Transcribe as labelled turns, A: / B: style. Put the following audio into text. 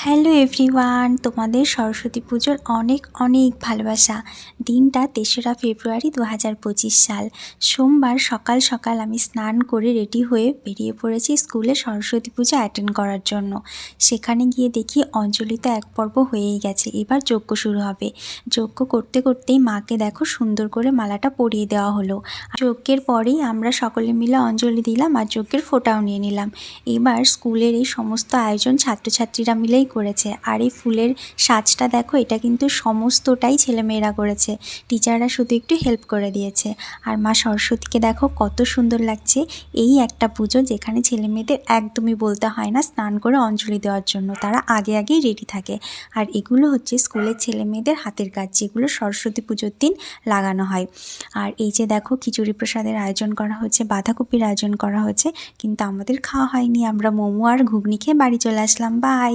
A: Hello everyone, তোমাদের সরস্বতী পুজোর অনেক অনেক ভালোবাসা। দিনটা ৩রা ফেব্রুয়ারি ২০২৫ সাল, সোমবার সকাল সকাল আমি স্নান করে রেডি হয়ে বেরিয়ে পড়েছি স্কুলে সরস্বতী পুজো অ্যাটেন্ড করার জন্য। সেখানে গিয়ে দেখি অঞ্জলি তো এক পর্ব হয়েই গেছে, এবার যজ্ঞ শুরু হবে। যজ্ঞ করতে করতেই মাকে দেখো সুন্দর করে মালাটা পরিয়ে দেওয়া হলো। যজ্ঞের পরেই আমরা সকলে মিলে অঞ্জলি দিলাম আর যজ্ঞের ফোঁটাও নিয়ে নিলাম। এবার স্কুলের এই সমস্ত আয়োজন ছাত্রছাত্রীরা মিলেই করেছে। আর এই ফুলের সাজটা দেখো, এটা কিন্তু সমস্তটাই ছেলেমেয়েরা করেছে, টিচাররা শুধু একটু হেল্প করে দিয়েছে। আর মা সরস্বতীকে দেখো কত সুন্দর লাগছে। এই একটা পুজো যেখানে ছেলেমেয়েদের একদমই বলতে হয় না স্নান করে অঞ্জলি দেওয়ার জন্য, তারা আগে আগেই রেডি থাকে। আর এগুলো হচ্ছে স্কুলের ছেলেমেয়েদের হাতের কাজ, যেগুলো সরস্বতী পুজোর দিন লাগানো হয়। আর এই যে দেখো, খিচুড়ি প্রসাদের আয়োজন করা হয়েছে, বাঁধাকপির আয়োজন করা হয়েছে, কিন্তু আমাদের খাওয়া হয়নি। আমরা মোমো আর ঘুগনি খেয়ে বাড়ি চলে আসলাম। বাই।